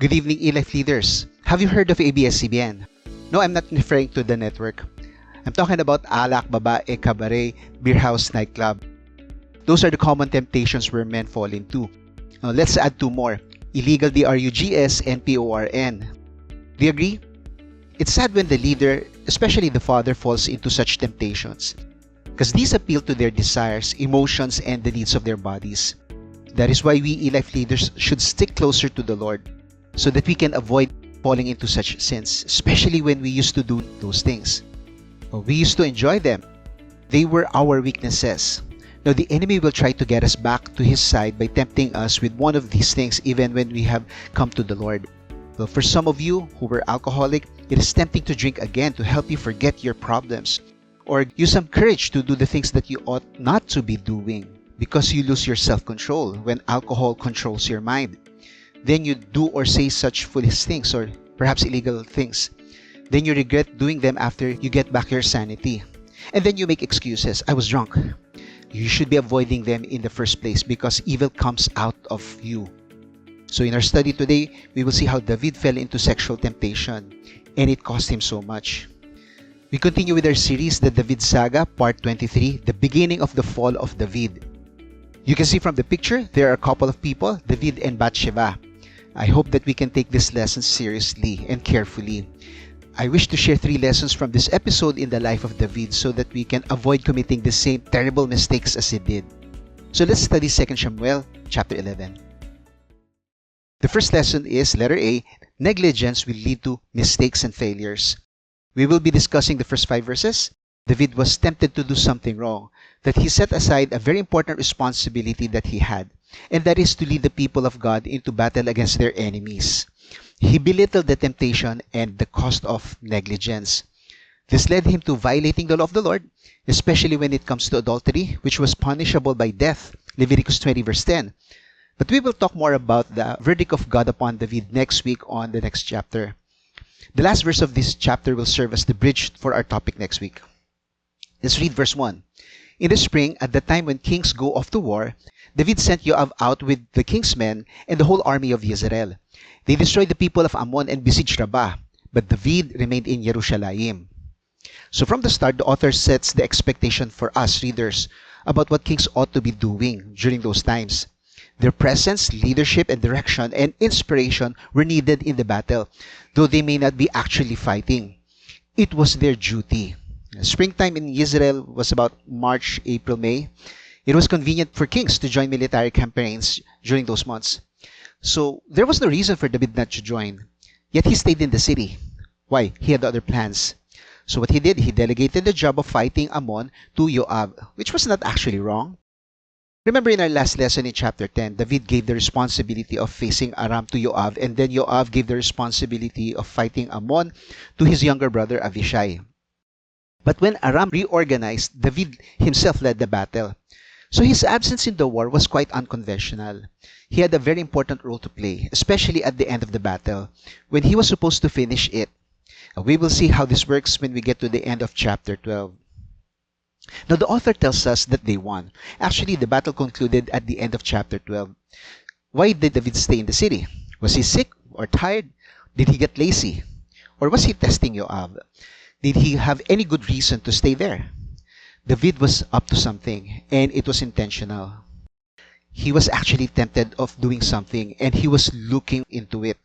Good evening, eLife leaders. Have you heard of ABS-CBN? No, I'm not referring to the network. I'm talking about alak, babae, cabaret, beer house, nightclub. Those are the common temptations where men fall into. Now, let's add two more. Illegal drugs and porn. Do you agree? It's sad when the leader, especially the father, falls into such temptations, because these appeal to their desires, emotions, and the needs of their bodies. That is why we eLife leaders should stick closer to the Lord so that we can avoid falling into such sins, especially when we used to do those things. We used to enjoy them. They were our weaknesses. Now, the enemy will try to get us back to his side by tempting us with one of these things even when we have come to the Lord. Well, for some of you who were alcoholic, it is tempting to drink again to help you forget your problems, or use some courage to do the things that you ought not to be doing because you lose your self-control when alcohol controls your mind. Then you do or say such foolish things or perhaps illegal things. Then you regret doing them after you get back your sanity. And then you make excuses. I was drunk. You should be avoiding them in the first place because evil comes out of you. So in our study today, we will see how David fell into sexual temptation and it cost him so much. We continue with our series, the David Saga, Part 23, the beginning of the fall of David. You can see from the picture, there are a couple of people, David and Bathsheba. I hope that we can take this lesson seriously and carefully. I wish to share 3 lessons from this episode in the life of David so that we can avoid committing the same terrible mistakes as he did. So let's study 2 Samuel chapter 11. The first lesson is letter A, negligence will lead to mistakes and failures. We will be discussing the first 5 verses. David was tempted to do something wrong, that he set aside a very important responsibility that he had, and that is to lead the people of God into battle against their enemies. He belittled the temptation and the cost of negligence. This led him to violating the law of the Lord, especially when it comes to adultery, which was punishable by death, Leviticus 20 verse 10. But we will talk more about the verdict of God upon David next week on the next chapter. The last verse of this chapter will serve as the bridge for our topic next week. Let's read verse 1. In the spring, at the time when kings go off to war, David sent YaHWeH out with the king's men and the whole army of Israel. They destroyed the people of Ammon and besieged Rabbah, but David remained in Jerusalem. So from the start, the author sets the expectation for us readers about what kings ought to be doing during those times. Their presence, leadership, and direction and inspiration were needed in the battle, though they may not be actually fighting. It was their duty. Springtime in Israel was about March, April, May. It was convenient for kings to join military campaigns during those months. So there was no reason for David not to join. Yet he stayed in the city. Why? He had other plans. So what he did, he delegated the job of fighting Ammon to YaHWeH, which was not actually wrong. Remember in our last lesson in chapter 10, David gave the responsibility of facing Aram to YaHWeH, and then YaHWeH gave the responsibility of fighting Ammon to his younger brother Abishai. But when Aram reorganized, David himself led the battle. So his absence in the war was quite unconventional. He had a very important role to play, especially at the end of the battle, when he was supposed to finish it. We will see how this works when we get to the end of chapter 12. Now the author tells us that they won. Actually, the battle concluded at the end of chapter 12. Why did David stay in the city? Was he sick or tired? Did he get lazy? Or was he testing YaHWeH? Did he have any good reason to stay there? David was up to something, and it was intentional. He was actually tempted of doing something, and he was looking into it.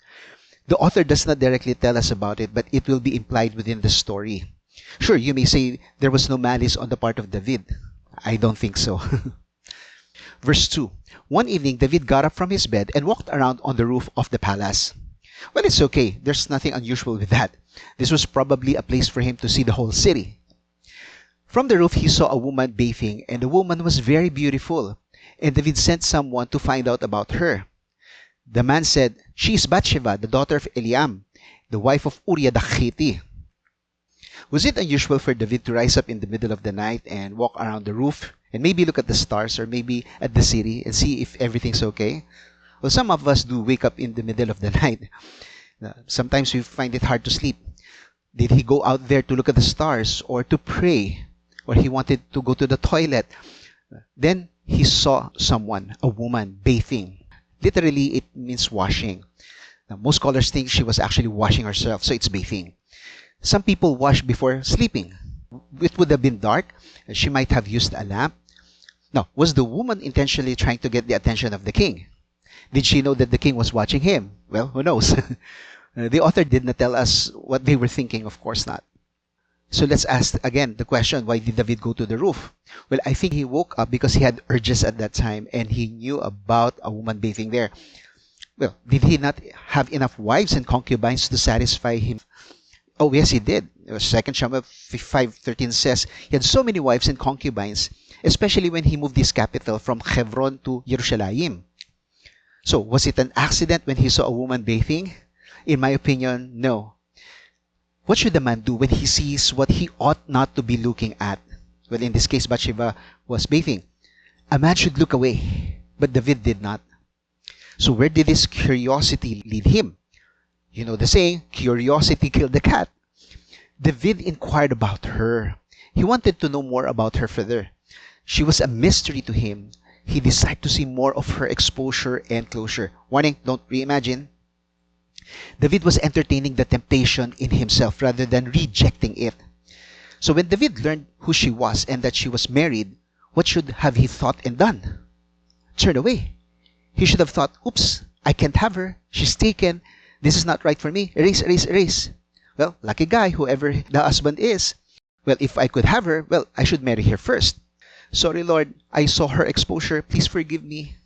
The author does not directly tell us about it, but it will be implied within the story. Sure, you may say there was no malice on the part of David. I don't think so. Verse 2. One evening, David got up from his bed and walked around on the roof of the palace. Well, it's okay. There's nothing unusual with that. This was probably a place for him to see the whole city. From the roof, he saw a woman bathing, and the woman was very beautiful. And David sent someone to find out about her. The man said, "She is Bathsheba, the daughter of Eliam, the wife of Uriah the Hittite." Was it unusual for David to rise up in the middle of the night and walk around the roof and maybe look at the stars or maybe at the city and see if everything's okay? Well, some of us do wake up in the middle of the night. Sometimes we find it hard to sleep. Did he go out there to look at the stars or to pray? Or he wanted to go to the toilet? Then he saw someone, a woman, bathing. Literally, it means washing. Now, most scholars think she was actually washing herself, so it's bathing. Some people wash before sleeping. It would have been dark. She might have used a lamp. Now, was the woman intentionally trying to get the attention of the king? Did she know that the king was watching him? Well, who knows? The author did not tell us what they were thinking, of course not. So let's ask again the question, why did David go to the roof? Well, I think he woke up because he had urges at that time and he knew about a woman bathing there. Well, did he not have enough wives and concubines to satisfy him? Oh, yes, he did. 2 Samuel 5:13 says he had so many wives and concubines, especially when he moved his capital from Hebron to Jerusalem. So, was it an accident when he saw a woman bathing? In my opinion, no. What should a man do when he sees what he ought not to be looking at? Well, in this case, Bathsheba was bathing. A man should look away, but David did not. So where did this curiosity lead him? You know the saying, curiosity killed the cat. David inquired about her. He wanted to know more about her further. She was a mystery to him. He desired to see more of her exposure and closure. Warning, don't reimagine. David was entertaining the temptation in himself rather than rejecting it. So when David learned who she was and that she was married, what should have he thought and done? Turn away. He should have thought, oops, I can't have her. She's taken. This is not right for me. Erase, erase, erase. Well, lucky guy, whoever the husband is. Well, if I could have her, well, I should marry her first. Sorry, Lord, I saw her exposure. Please forgive me.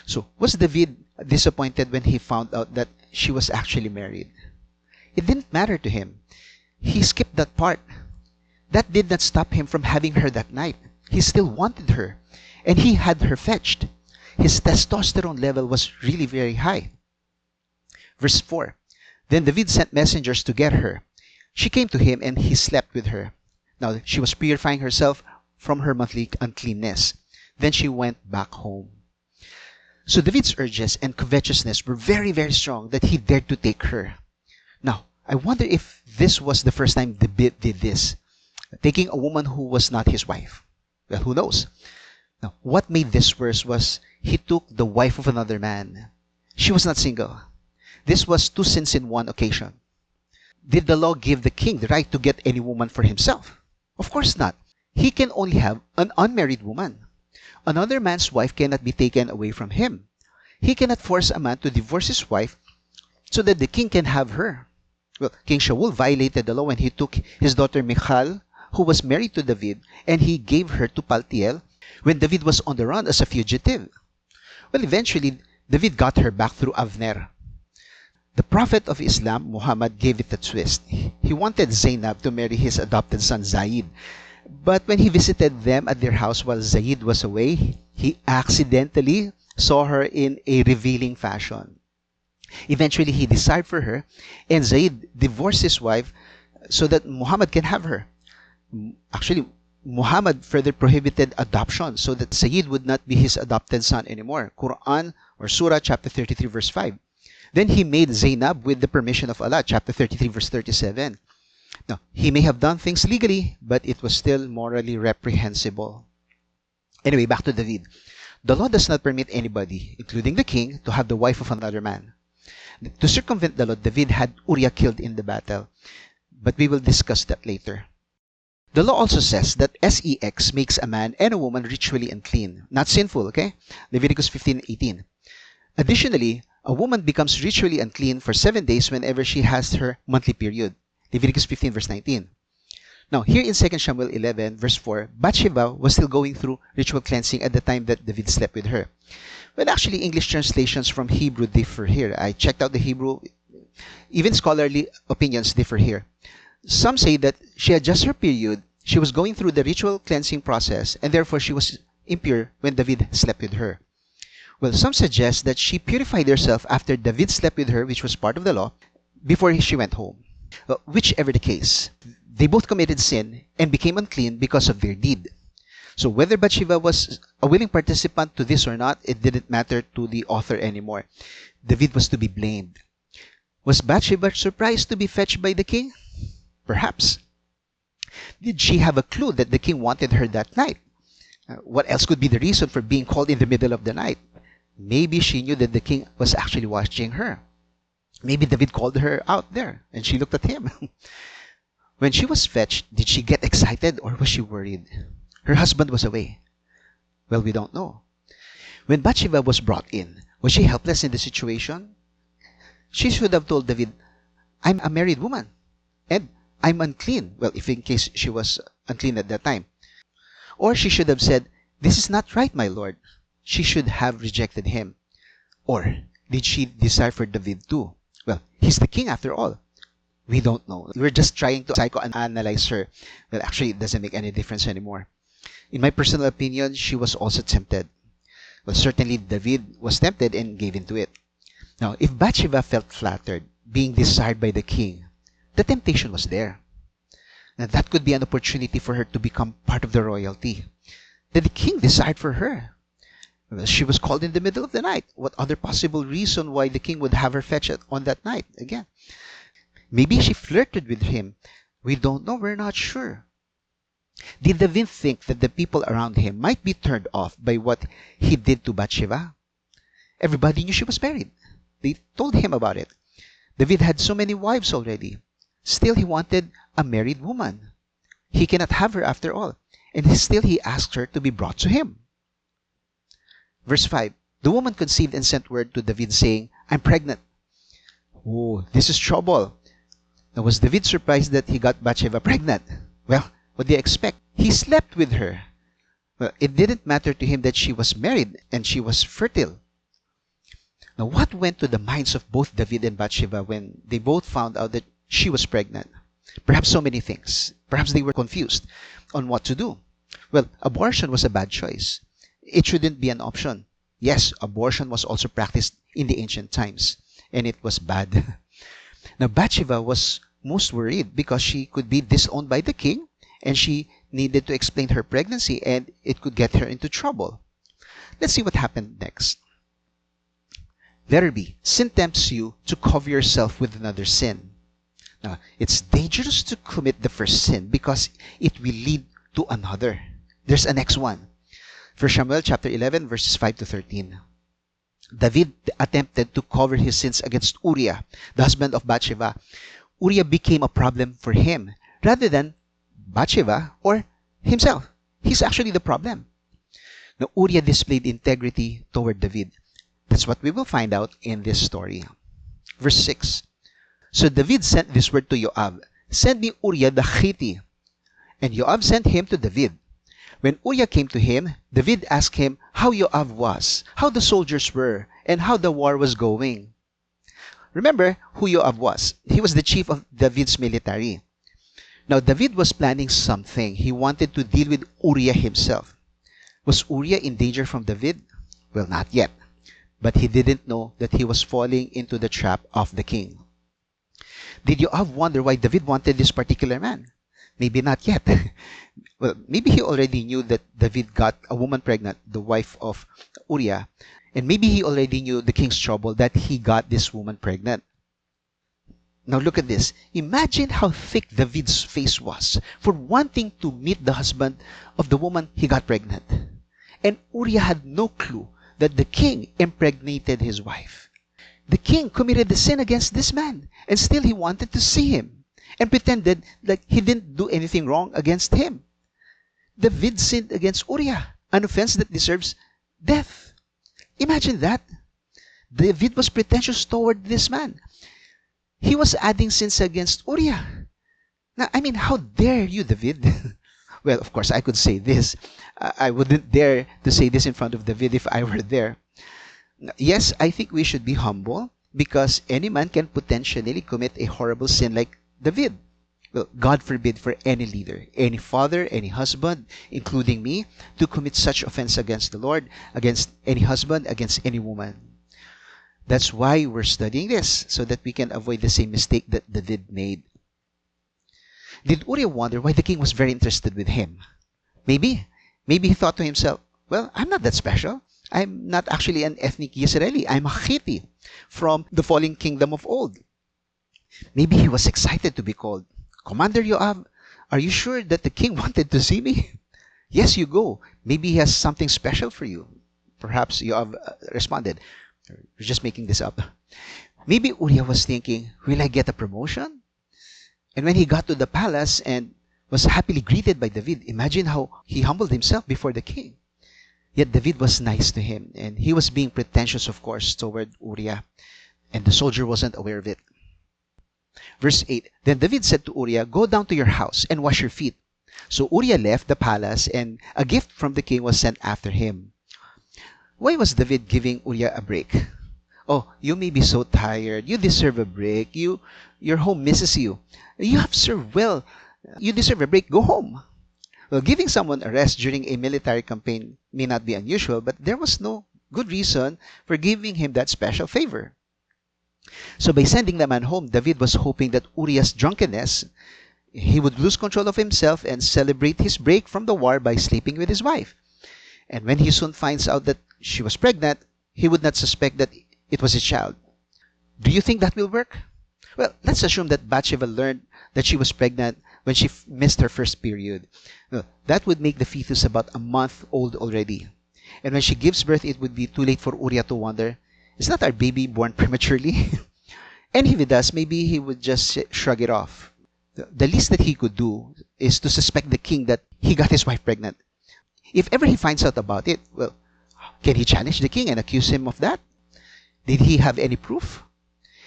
So, was David disappointed when he found out that she was actually married? It didn't matter to him. He skipped that part. That did not stop him from having her that night. He still wanted her, and he had her fetched. His testosterone level was really very high. Verse 4. Then David sent messengers to get her. She came to him, and he slept with her. Now, she was purifying herself from her monthly uncleanness. Then she went back home. So David's urges and covetousness were very, very strong that he dared to take her. Now, I wonder if this was the first time David did this, taking a woman who was not his wife. Well, who knows? Now, what made this worse was he took the wife of another man. She was not single. This was two sins in one occasion. Did the law give the king the right to get any woman for himself? Of course not. He can only have an unmarried woman. Another man's wife cannot be taken away from him. He cannot force a man to divorce his wife so that the king can have her. Well, King Shaul violated the law when he took his daughter Michal, who was married to David, and he gave her to Paltiel when David was on the run as a fugitive. Well, eventually, David got her back through Avner. The prophet of Islam, Muhammad, gave it a twist. He wanted Zainab to marry his adopted son Zaid. But when he visited them at their house while Zaid was away, he accidentally saw her in a revealing fashion. Eventually, he desired for her, and Zaid divorced his wife so that Muhammad can have her. Actually, Muhammad further prohibited adoption so that Zaid would not be his adopted son anymore. Quran or Surah chapter 33 verse 5. Then he made Zainab with the permission of Allah, chapter 33 verse 37. Now, he may have done things legally, but it was still morally reprehensible. Anyway, back to David. The law does not permit anybody, including the king, to have the wife of another man. To circumvent the law, David had Uriah killed in the battle. But we will discuss that later. The law also says that sex makes a man and a woman ritually unclean. Not sinful, okay? Leviticus 15:18. Additionally, a woman becomes ritually unclean for 7 days whenever she has her monthly period. Leviticus 15 verse 19. Now, here in 2 Samuel 11 verse 4, Bathsheba was still going through ritual cleansing at the time that David slept with her. Well, actually, English translations from Hebrew differ here. I checked out the Hebrew. Even scholarly opinions differ here. Some say that she had just her period, she was going through the ritual cleansing process, and therefore she was impure when David slept with her. Well, some suggest that she purified herself after David slept with her, which was part of the law, before she went home. Whichever the case, they both committed sin and became unclean because of their deed. So whether Bathsheba was a willing participant to this or not, it didn't matter to the author anymore. David was to be blamed. Was Bathsheba surprised to be fetched by the king? Perhaps. Did she have a clue that the king wanted her that night? What else could be the reason for being called in the middle of the night? Maybe she knew that the king was actually watching her. Maybe David called her out there and she looked at him. When she was fetched, did she get excited or was she worried? Her husband was away. Well, we don't know. When Bathsheba was brought in, was she helpless in the situation? She should have told David, I'm a married woman and I'm unclean. Well, if in case she was unclean at that time. Or she should have said, this is not right, my lord. She should have rejected him. Or did she desire for David too? Well, he's the king after all. We don't know. We're just trying to psychoanalyze her. Well, actually, it doesn't make any difference anymore. In my personal opinion, she was also tempted. Well, certainly David was tempted and gave into it. Now, if Bathsheba felt flattered, being desired by the king, the temptation was there. Now, that could be an opportunity for her to become part of the royalty that the king desired for her. Well, she was called in the middle of the night. What other possible reason why the king would have her fetched on that night again? Maybe she flirted with him. We don't know. We're not sure. Did David think that the people around him might be turned off by what he did to Bathsheba? Everybody knew she was married. They told him about it. David had so many wives already. Still, he wanted a married woman. He cannot have her after all. And still, he asked her to be brought to him. Verse 5. The woman conceived and sent word to David saying, I'm pregnant. Oh, this is trouble. Now, was David surprised that he got Bathsheba pregnant? Well, what do you expect? He slept with her. Well, it didn't matter to him that she was married and she was fertile. Now, what went to the minds of both David and Bathsheba when they both found out that she was pregnant? Perhaps so many things. Perhaps they were confused on what to do. Well, abortion was a bad choice. It shouldn't be an option. Yes, abortion was also practiced in the ancient times, and it was bad. Now, Bathsheba was most worried because she could be disowned by the king, and she needed to explain her pregnancy, and it could get her into trouble. Let's see what happened next. Letter B. Sin tempts you to cover yourself with another sin. Now, it's dangerous to commit the first sin because it will lead to another. There's a next one. 1 Samuel chapter 11, verses 5 to 13. David attempted to cover his sins against Uriah, the husband of Bathsheba. Uriah became a problem for him rather than Bathsheba or himself. He's actually the problem. Now, Uriah displayed integrity toward David. That's what we will find out in this story. Verse 6. So David sent this word to YaHWeH, send me Uriah the Hittite. And YaHWeH sent him to David. When Uriah came to him, David asked him how YaHWeH was, how the soldiers were, and how the war was going. Remember who YaHWeH was. He was the chief of David's military. Now, David was planning something. He wanted to deal with Uriah himself. Was Uriah in danger from David? Well, not yet. But he didn't know that he was falling into the trap of the king. Did YaHWeH wonder why David wanted this particular man? Maybe not yet. Well, maybe he already knew that David got a woman pregnant, the wife of Uriah. And maybe he already knew the king's trouble that he got this woman pregnant. Now look at this. Imagine how thick David's face was for wanting to meet the husband of the woman he got pregnant. And Uriah had no clue that the king impregnated his wife. The king committed the sin against this man, and still he wanted to see him and pretended like he didn't do anything wrong against him. David sinned against Uriah, an offense that deserves death. Imagine that. David was pretentious toward this man. He was adding sins against Uriah. Now, I mean, how dare you, David? Well, of course, I could say this. I wouldn't dare to say this in front of David if I were there. Yes, I think we should be humble because any man can potentially commit a horrible sin like David. Well, God forbid for any leader, any father, any husband, including me, to commit such offense against the Lord, against any husband, against any woman. That's why we're studying this, so that we can avoid the same mistake that David made. Did Uriah wonder why the king was very interested with him? Maybe he thought to himself, well, I'm not that special. I'm not actually an ethnic Israeli. I'm a Hittite from the fallen kingdom of old. Maybe he was excited to be called. Commander YaHWeH, are you sure that the king wanted to see me? Yes, you go. Maybe he has something special for you. Perhaps YaHWeH responded. We're just making this up. Maybe Uriah was thinking, will I get a promotion? And when he got to the palace and was happily greeted by David, imagine how he humbled himself before the king. Yet David was nice to him, and he was being pretentious, of course, toward Uriah, and the soldier wasn't aware of it. Verse 8, Then David said to Uriah, Go down to your house and wash your feet. So Uriah left the palace, and a gift from the king was sent after him. Why was David giving Uriah a break? Oh, you may be so tired. You deserve a break. Your home misses you. You have served well. You deserve a break. Go home. Well, giving someone a rest during a military campaign may not be unusual, but there was no good reason for giving him that special favor. So by sending the man home, David was hoping that Uriah's drunkenness, he would lose control of himself and celebrate his break from the war by sleeping with his wife. And when he soon finds out that she was pregnant, he would not suspect that it was his child. Do you think that will work? Well, let's assume that Bathsheba learned that she was pregnant when she missed her first period. Well, that would make the fetus about a month old already. And when she gives birth, it would be too late for Uriah to wonder, is not our baby born prematurely? And if he does, maybe he would just shrug it off. The least that he could do is to suspect the king that he got his wife pregnant. If ever he finds out about it, well, can he challenge the king and accuse him of that? Did he have any proof?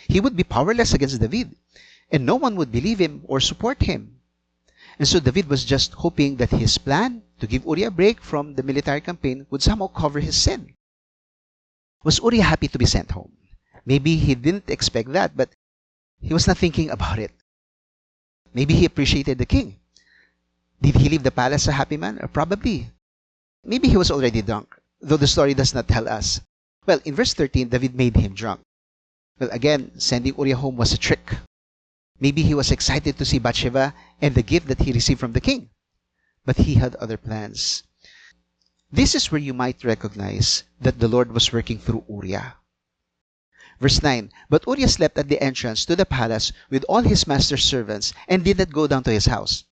He would be powerless against David, and no one would believe him or support him. And so David was just hoping that his plan to give Uriah a break from the military campaign would somehow cover his sin. Was Uriah happy to be sent home? Maybe he didn't expect that, but he was not thinking about it. Maybe he appreciated the king. Did he leave the palace a happy man? Probably. Maybe he was already drunk, though the story does not tell us. Well, in verse 13, David made him drunk. Well, again, sending Uriah home was a trick. Maybe he was excited to see Bathsheba and the gift that he received from the king. But he had other plans. This is where you might recognize that the Lord was working through Uriah. Verse 9, But Uriah slept at the entrance to the palace with all his master's servants and did not go down to his house.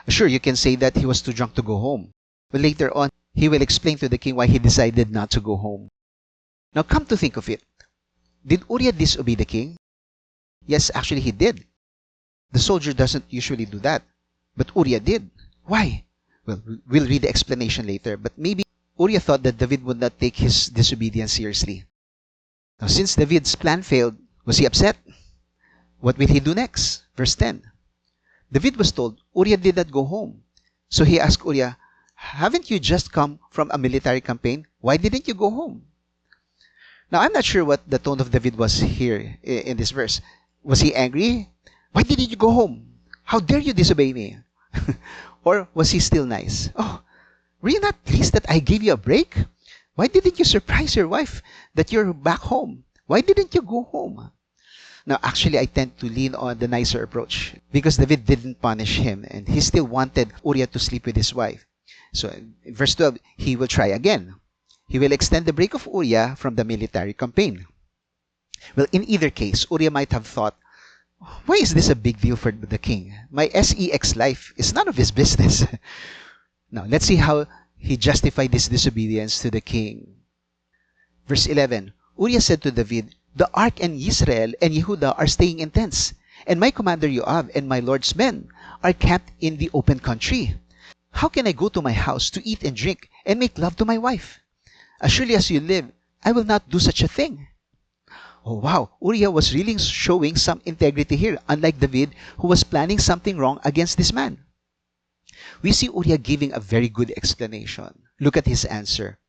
Sure, you can say that he was too drunk to go home. But later on, he will explain to the king why he decided not to go home. Now come to think of it, did Uriah disobey the king? Yes, actually he did. The soldier doesn't usually do that, but Uriah did. Why? Well, we'll read the explanation later, but maybe Uriah thought that David would not take his disobedience seriously. Now, since David's plan failed, was he upset? What will he do next? Verse 10. David was told Uriah did not go home. So he asked Uriah, haven't you just come from a military campaign? Why didn't you go home? Now, I'm not sure what the tone of David was here in this verse. Was he angry? Why didn't you go home? How dare you disobey me? Or was he still nice? Oh, were you not pleased that I gave you a break? Why didn't you surprise your wife that you're back home? Why didn't you go home? Now, actually, I tend to lean on the nicer approach because David didn't punish him and he still wanted Uriah to sleep with his wife. So, in verse 12, he will try again. He will extend the break of Uriah from the military campaign. Well, in either case, Uriah might have thought, why is this a big deal for the king? My sex life is none of his business. Now, let's see how he justified this disobedience to the king. Verse 11, Uriah said to David, the ark and Israel and Yehuda are staying in tents, and my commander Yoav and my lord's men are camped in the open country. How can I go to my house to eat and drink and make love to my wife? As surely as you live, I will not do such a thing. Oh wow, Uriah was really showing some integrity here, unlike David, who was planning something wrong against this man. We see Uriah giving a very good explanation. Look at his answer.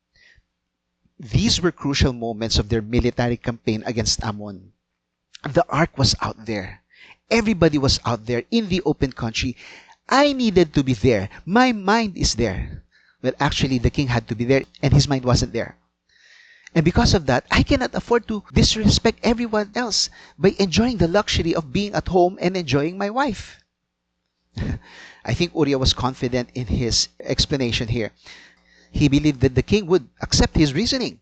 These were crucial moments of their military campaign against Ammon. The ark was out there. Everybody was out there in the open country. I needed to be there. My mind is there. Well, actually, the king had to be there, and his mind wasn't there. And because of that, I cannot afford to disrespect everyone else by enjoying the luxury of being at home and enjoying my wife. I think Uriah was confident in his explanation here. He believed that the king would accept his reasoning.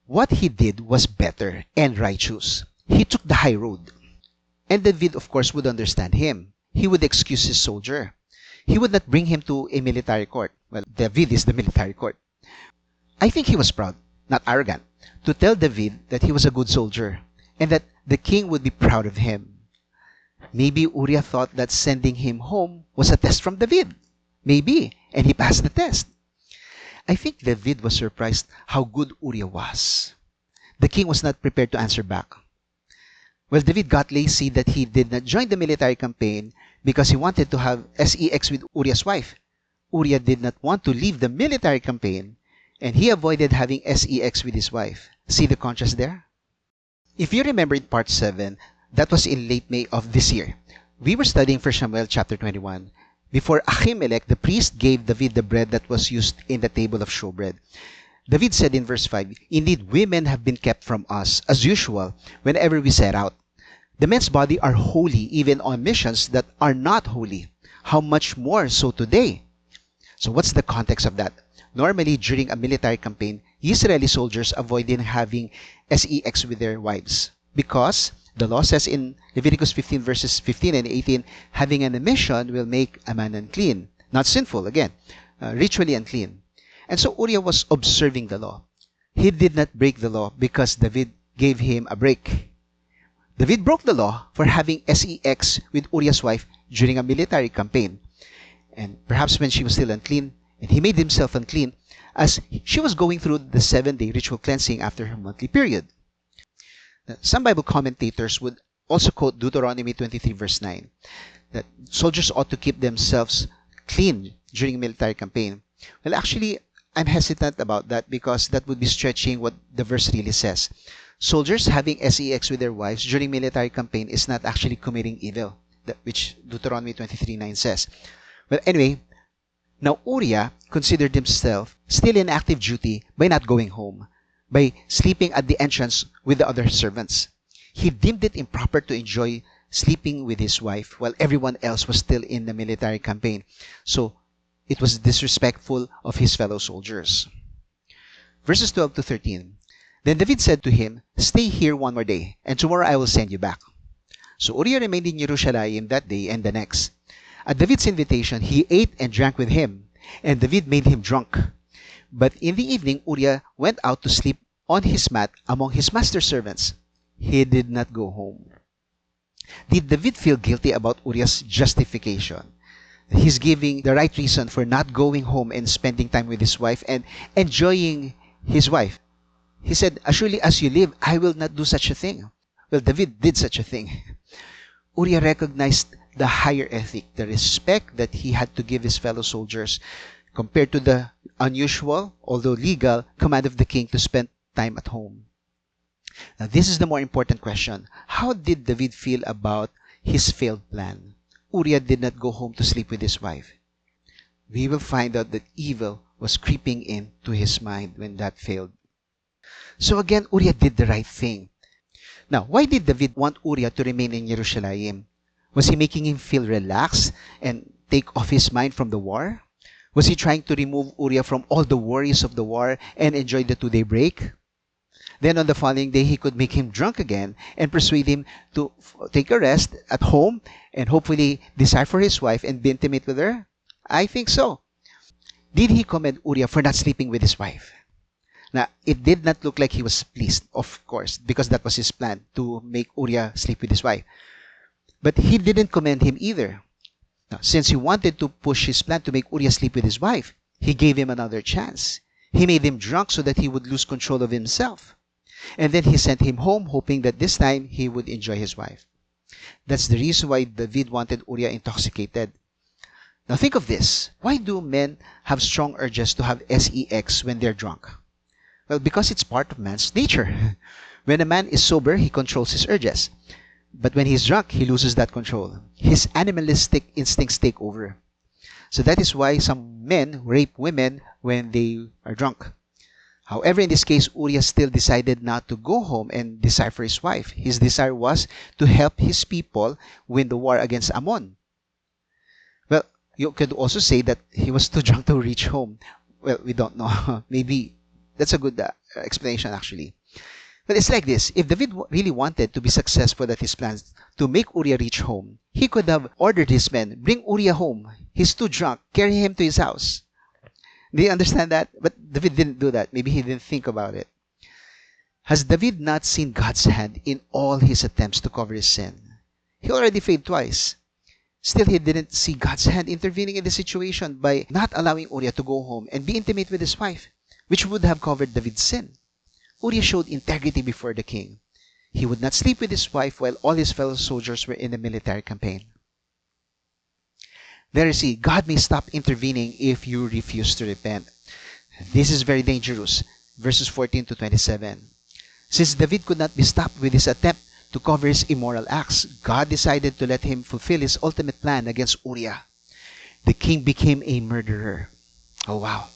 What he did was better and righteous. He took the high road. And David, of course, would understand him. He would excuse his soldier. He would not bring him to a military court. Well, David is the military court. I think he was proud, not arrogant, to tell David that he was a good soldier and that the king would be proud of him. Maybe Uriah thought that sending him home was a test from David. Maybe, and he passed the test. I think David was surprised how good Uriah was. The king was not prepared to answer back. Well, David got lazy that he did not join the military campaign because he wanted to have sex with Uriah's wife. Uriah did not want to leave the military campaign, and he avoided having sex with his wife. See the contrast there? If you remember in part 7, that was in late May of this year. We were studying 1 Samuel chapter 21. Before Ahimelech, the priest gave David the bread that was used in the table of showbread. David said in verse 5, "Indeed, women have been kept from us, as usual, whenever we set out. The men's body are holy even on missions that are not holy. How much more so today?" So what's the context of that? Normally, during a military campaign, Israeli soldiers avoided having sex with their wives because the law says in Leviticus 15 verses 15 and 18, having an emission will make a man unclean. Not sinful, again, ritually unclean. And so Uriah was observing the law. He did not break the law because David gave him a break. David broke the law for having sex with Uriah's wife during a military campaign. And perhaps when she was still unclean, and he made himself unclean as she was going through the 7-day ritual cleansing after her monthly period. Some Bible commentators would also quote Deuteronomy 23 verse 9, that soldiers ought to keep themselves clean during a military campaign. Well, actually, I'm hesitant about that because that would be stretching what the verse really says. Soldiers having sex with their wives during military campaign is not actually committing evil, which Deuteronomy 23:9 says. Well, anyway, now Uriah considered himself still in active duty by not going home, by sleeping at the entrance with the other servants. He deemed it improper to enjoy sleeping with his wife while everyone else was still in the military campaign. So it was disrespectful of his fellow soldiers. Verses 12 to 13. Then David said to him, "Stay here one more day, and tomorrow I will send you back." So Uriah remained in Jerusalem that day and the next. At David's invitation, he ate and drank with him, and David made him drunk. But in the evening, Uriah went out to sleep on his mat among his master's servants. He did not go home. Did David feel guilty about Uriah's justification? He's giving the right reason for not going home and spending time with his wife and enjoying his wife. He said, "As surely as you live, I will not do such a thing." Well, David did such a thing. Uriah recognized the higher ethic, the respect that he had to give his fellow soldiers compared to the unusual, although legal, command of the king to spend time at home. Now, this is the more important question. How did David feel about his failed plan? Uriah did not go home to sleep with his wife. We will find out that evil was creeping into his mind when that failed. So again, Uriah did the right thing. Now, why did David want Uriah to remain in Jerusalem? Was he making him feel relaxed and take off his mind from the war? Was he trying to remove Uriah from all the worries of the war and enjoy the 2-day break? Then on the following day, he could make him drunk again and persuade him to take a rest at home and hopefully desire for his wife and be intimate with her? I think so. Did he commend Uriah for not sleeping with his wife? Now, it did not look like he was pleased, of course, because that was his plan, to make Uriah sleep with his wife. But he didn't commend him either. Now, since he wanted to push his plan to make Uriah sleep with his wife, he gave him another chance. He made him drunk so that he would lose control of himself. And then he sent him home, hoping that this time he would enjoy his wife. That's the reason why David wanted Uriah intoxicated. Now think of this. Why do men have strong urges to have sex when they're drunk? Well, because it's part of man's nature. When a man is sober, he controls his urges. But when he's drunk, he loses that control. His animalistic instincts take over. So that is why some men rape women when they are drunk. However, in this case, Uriah still decided not to go home and desire for his wife. His desire was to help his people win the war against Ammon. Well, you could also say that he was too drunk to reach home. Well, we don't know. Maybe that's a good explanation, actually. But it's like this. If David really wanted to be successful at his plans to make Uriah reach home, he could have ordered his men, "Bring Uriah home. He's too drunk. Carry him to his house." Do you understand that? But David didn't do that. Maybe he didn't think about it. Has David not seen God's hand in all his attempts to cover his sin? He already failed twice. Still, he didn't see God's hand intervening in the situation by not allowing Uriah to go home and be intimate with his wife, which would have covered David's sin. Uriah showed integrity before the king. He would not sleep with his wife while all his fellow soldiers were in a military campaign. There you see, God may stop intervening if you refuse to repent. This is very dangerous. Verses 14 to 27. Since David could not be stopped with his attempt to cover his immoral acts, God decided to let him fulfill his ultimate plan against Uriah. The king became a murderer. Oh wow.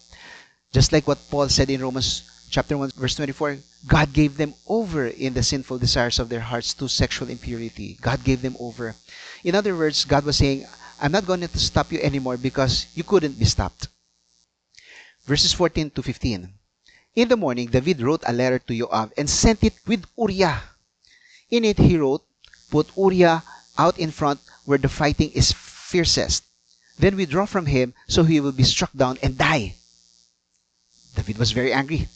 Just like what Paul said in Romans chapter 1 verse 24, God gave them over in the sinful desires of their hearts to sexual impurity. God gave them over. In other words, God was saying, I'm not going to stop you anymore because you couldn't be stopped. Verses 14 to 15. In the morning, David wrote a letter to YaHWeH and sent it with Uriah. In it, he wrote, put Uriah out in front where the fighting is fiercest. Then withdraw from him so he will be struck down and die. David was very angry.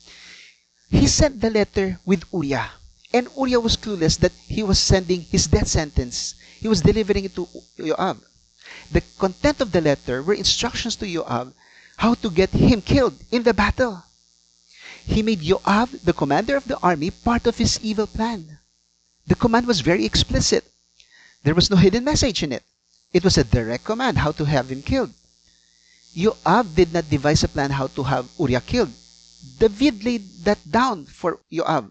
He sent the letter with Uriah. And Uriah was clueless that he was sending his death sentence. He was delivering it to YaHWeH. The content of the letter were instructions to YaHWeH how to get him killed in the battle. He made YaHWeH, the commander of the army, part of his evil plan. The command was very explicit. There was no hidden message in it. It was a direct command how to have him killed. YaHWeH did not devise a plan how to have Uriah killed. David laid that down for YaHWeH.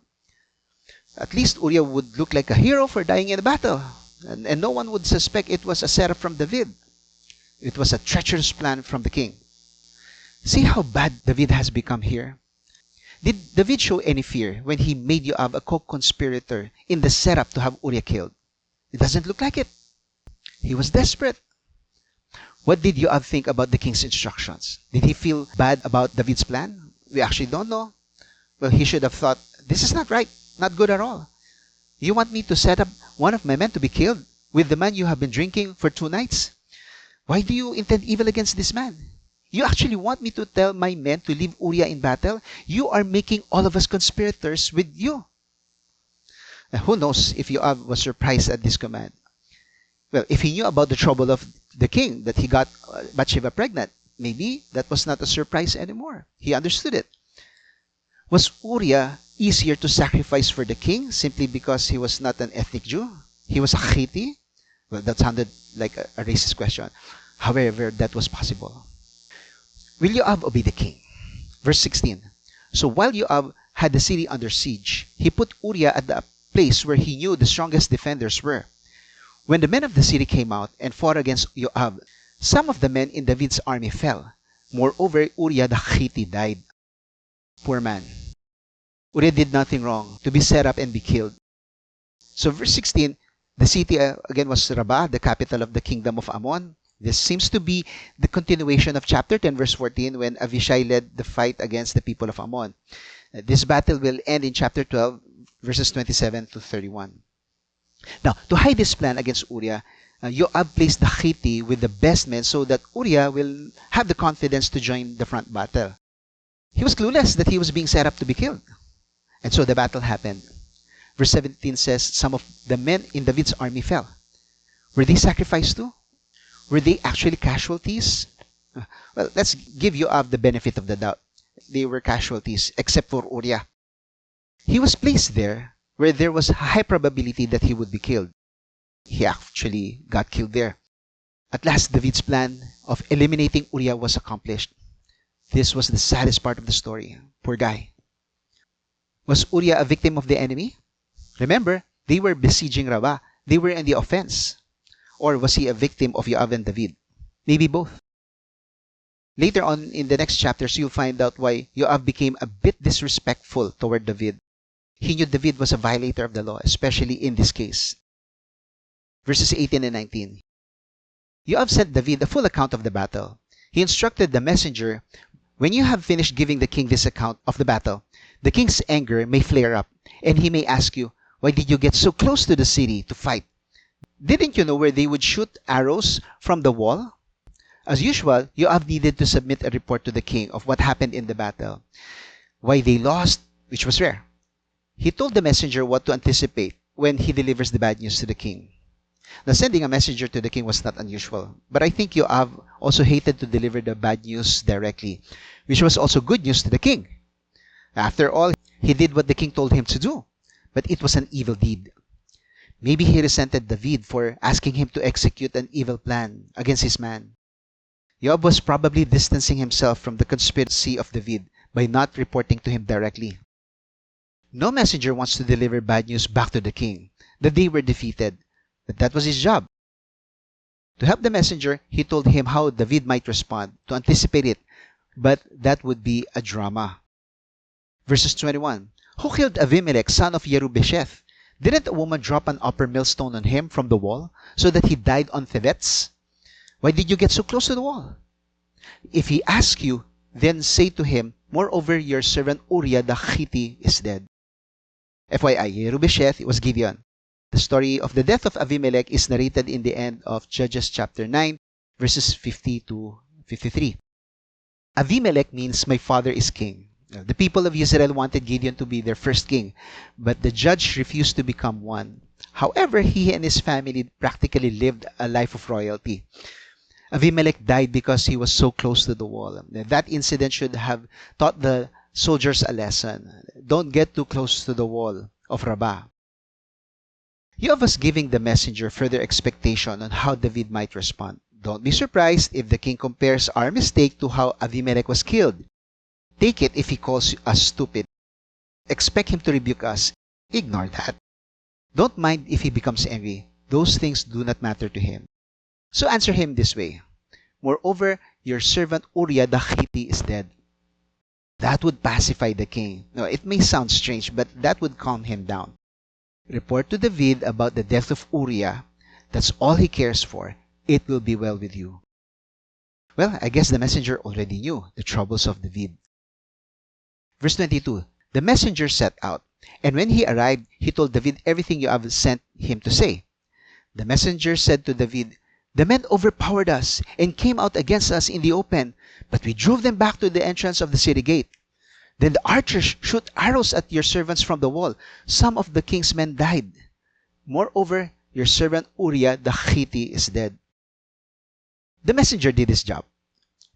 At least Uriah would look like a hero for dying in a battle. And no one would suspect it was a setup from David. It was a treacherous plan from the king. See how bad David has become here? Did David show any fear when he made YaHWeH a co-conspirator in the setup to have Uriah killed? It doesn't look like it. He was desperate. What did YaHWeH think about the king's instructions? Did he feel bad about David's plan? We actually don't know. Well, he should have thought, this is not right, not good at all. You want me to set up one of my men to be killed with the man you have been drinking for 2 nights? Why do you intend evil against this man? You actually want me to tell my men to leave Uriah in battle? You are making all of us conspirators with you. Who knows if YaHWeH was surprised at this command? Well, if he knew about the trouble of the king, that he got Bathsheba pregnant, maybe that was not a surprise anymore. He understood it. Was Uriah easier to sacrifice for the king simply because he was not an ethnic Jew? He was a Hittite? Well, that sounded like a racist question. However, that was possible. Will YaHWeH obey the king? Verse 16. So while YaHWeH had the city under siege, he put Uriah at the place where he knew the strongest defenders were. When the men of the city came out and fought against YaHWeH, some of the men in David's army fell. Moreover, Uriah the Hittite died. Poor man. Uriah did nothing wrong to be set up and be killed. So verse 16, the city again was Rabbah, the capital of the Kingdom of Ammon. This seems to be the continuation of chapter 10 verse 14 when Abishai led the fight against the people of Ammon. This battle will end in chapter 12 verses 27 to 31. Now, to hide this plan against Uriah, YaHWeH placed the Hittite with the best men so that Uriah will have the confidence to join the front battle. He was clueless that he was being set up to be killed. And so the battle happened. Verse 17 says, some of the men in David's army fell. Were they sacrificed too? Were they actually casualties? Well, let's give YaHWeH the benefit of the doubt. They were casualties, except for Uriah. He was placed there where there was a high probability that he would be killed. He actually got killed there. At last, David's plan of eliminating Uriah was accomplished. This was the saddest part of the story. Poor guy. Was Uriah a victim of the enemy? Remember, they were besieging Rabbah. They were in the offense. Or was he a victim of YaHWeH and David? Maybe both. Later on in the next chapters, you'll find out why YaHWeH became a bit disrespectful toward David. He knew David was a violator of the law, especially in this case. Verses 18 and 19. YaHWeH sent David a full account of the battle. He instructed the messenger, when you have finished giving the king this account of the battle, the king's anger may flare up, and he may ask you, why did you get so close to the city to fight? Didn't you know where they would shoot arrows from the wall? As usual, YaHWeH needed to submit a report to the king of what happened in the battle, why they lost, which was rare, He told the messenger what to anticipate when he delivers the bad news to the king. Now, sending a messenger to the king was not unusual, but I think YaHWeH also hated to deliver the bad news directly, which was also good news to the king. After all, he did what the king told him to do, but it was an evil deed. Maybe he resented David for asking him to execute an evil plan against his man. YaHWeH was probably distancing himself from the conspiracy of David by not reporting to him directly. No messenger wants to deliver bad news back to the king that they were defeated, but that was his job. To help the messenger, he told him how David might respond, to anticipate it, but that would be a drama. Verses 21. Who killed Abimelech, son of YaHWeH? Didn't a woman drop an upper millstone on him from the wall so that he died on thevets? Why did you get so close to the wall? If he asks you, then say to him, moreover, your servant Uriah the Hittite is dead. FYI, YaHWeH was Gideon. The story of the death of Abimelech is narrated in the end of Judges chapter 9, verses 50 to 53. Abimelech means my father is king. The people of Israel wanted Gideon to be their first king, but the judge refused to become one. However, he and his family practically lived a life of royalty. Abimelech died because he was so close to the wall. That incident should have taught the soldiers a lesson. Don't get too close to the wall of Rabbah. YaHWeH was giving the messenger further expectation on how David might respond. Don't be surprised if the king compares our mistake to how Abimelech was killed. Take it if he calls us stupid. Expect him to rebuke us. Ignore that. Don't mind if he becomes angry. Those things do not matter to him. So answer him this way. Moreover, your servant Uriah the Hittite is dead. That would pacify the king. No, it may sound strange, but that would calm him down. Report to David about the death of Uriah. That's all he cares for. It will be well with you. Well, I guess the messenger already knew the troubles of David. Verse 22. The messenger set out, and when he arrived, he told David everything YaHWeH sent him to say. The messenger said to David, the men overpowered us and came out against us in the open, but we drove them back to the entrance of the city gate. Then the archers shoot arrows at your servants from the wall. Some of the king's men died. Moreover, your servant Uriah the Hittite is dead. The messenger did his job.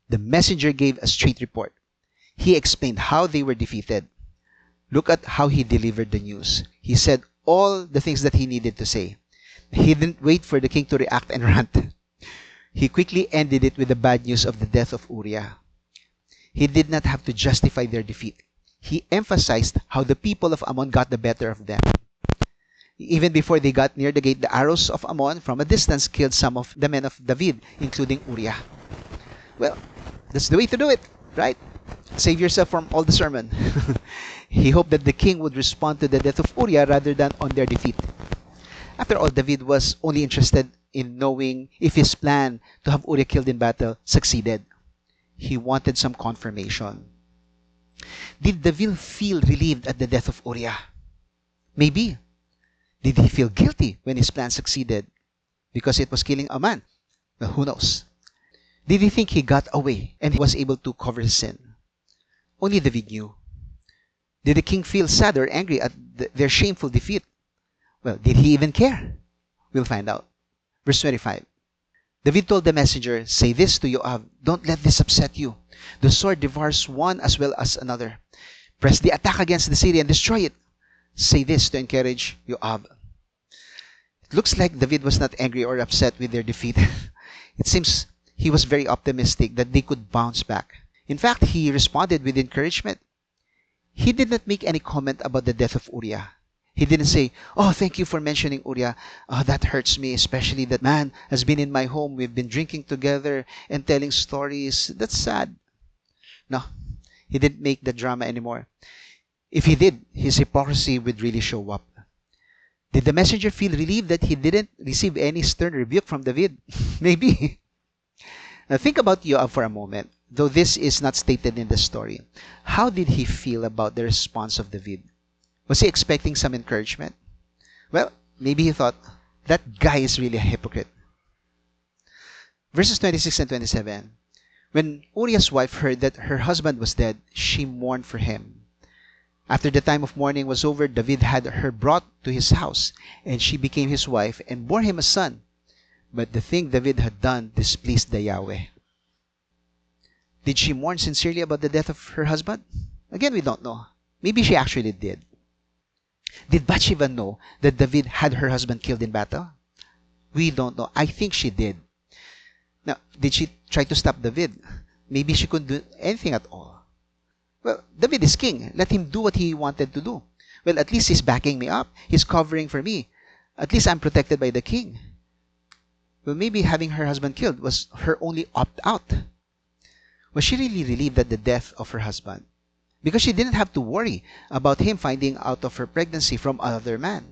The messenger gave a straight report. He explained how they were defeated. Look at how he delivered the news. He said all the things that he needed to say. He didn't wait for the king to react and rant. He quickly ended it with the bad news of the death of Uriah. He did not have to justify their defeat. He emphasized how the people of Ammon got the better of them. Even before they got near the gate, the arrows of Ammon from a distance killed some of the men of David, including Uriah. Well, that's the way to do it, right? Save yourself from all the sermon. He hoped that the king would respond to the death of Uriah rather than on their defeat. After all, David was only interested in knowing if his plan to have Uriah killed in battle succeeded. He wanted some confirmation. Did David feel relieved at the death of Uriah? Maybe. Did he feel guilty when his plan succeeded because it was killing a man? Well, who knows? Did he think he got away and was able to cover his sin? Only David knew. Did the king feel sad or angry at their shameful defeat? Well, did he even care? We'll find out. Verse 25. David told the messenger, say this to YaHWeH, don't let this upset you. The sword devours one as well as another. Press the attack against the city and destroy it. Say this to encourage YaHWeH. It looks like David was not angry or upset with their defeat. It seems he was very optimistic that they could bounce back. In fact, he responded with encouragement. He did not make any comment about the death of Uriah. He didn't say, oh, thank you for mentioning Uriah. Oh, that hurts me, especially that man has been in my home. We've been drinking together and telling stories. That's sad. No, he didn't make the drama anymore. If he did, his hypocrisy would really show up. Did the messenger feel relieved that he didn't receive any stern rebuke from David? Maybe. Now think about YaHWeH for a moment, though this is not stated in the story. How did he feel about the response of David? Was he expecting some encouragement? Well, maybe he thought, that guy is really a hypocrite. Verses 26 and 27. When Uriah's wife heard that her husband was dead, she mourned for him. After the time of mourning was over, David had her brought to his house, and she became his wife and bore him a son. But the thing David had done displeased the YaHWeH. Did she mourn sincerely about the death of her husband? Again, we don't know. Maybe she actually did. Did Bathsheba know that David had her husband killed in battle? We don't know. I think she did. Now, did she try to stop David? Maybe she couldn't do anything at all. Well, David is king. Let him do what he wanted to do. Well, at least he's backing me up. He's covering for me. At least I'm protected by the king. Well, maybe having her husband killed was her only opt-out. Was she really relieved at the death of her husband? Because she didn't have to worry about him finding out of her pregnancy from another man.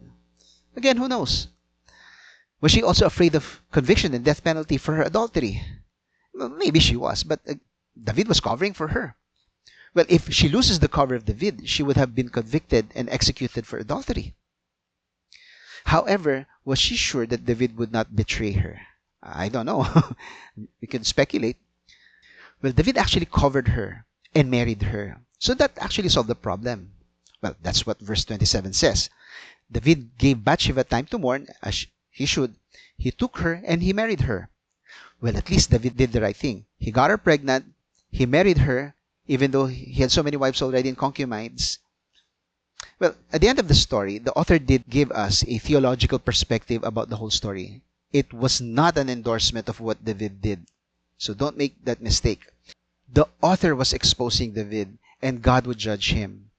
Again, who knows? Was she also afraid of conviction and death penalty for her adultery? Well, maybe she was, but David was covering for her. Well, if she loses the cover of David, she would have been convicted and executed for adultery. However, was she sure that David would not betray her? I don't know. We can speculate. Well, David actually covered her and married her. So that actually solved the problem. Well, that's what verse 27 says. David gave Bathsheba time to mourn, as he should. He took her and he married her. Well, at least David did the right thing. He got her pregnant. He married her, even though he had so many wives already and concubines. Well, at the end of the story, the author did give us a theological perspective about the whole story. It was not an endorsement of what David did. So don't make that mistake. The author was exposing David, and God would judge him.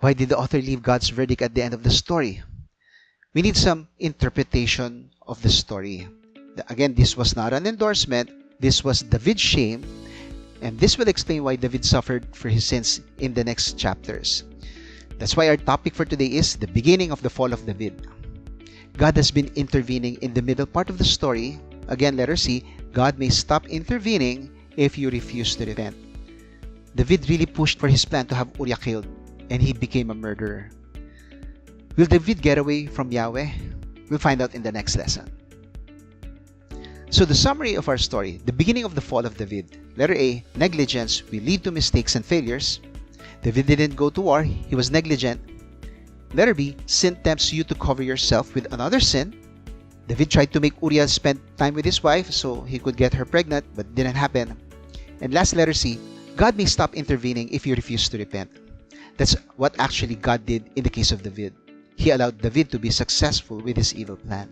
Why did the author leave God's verdict at the end of the story? We need some interpretation of the story. Again, this was not an endorsement. This was David's shame. And this will explain why David suffered for his sins in the next chapters. That's why our topic for today is the beginning of the fall of David. God has been intervening in the middle part of the story. Again, letter C, God may stop intervening if you refuse to repent. David really pushed for his plan to have Uriah killed, and he became a murderer. Will David get away from YaHWeH? We'll find out in the next lesson. So the summary of our story, the beginning of the fall of David. Letter A, negligence will lead to mistakes and failures. David didn't go to war, he was negligent. Letter B, sin tempts you to cover yourself with another sin. David tried to make Uriah spend time with his wife so he could get her pregnant, but it didn't happen. And last, letter C, God may stop intervening if you refuse to repent. That's what actually God did in the case of David. He allowed David to be successful with his evil plan.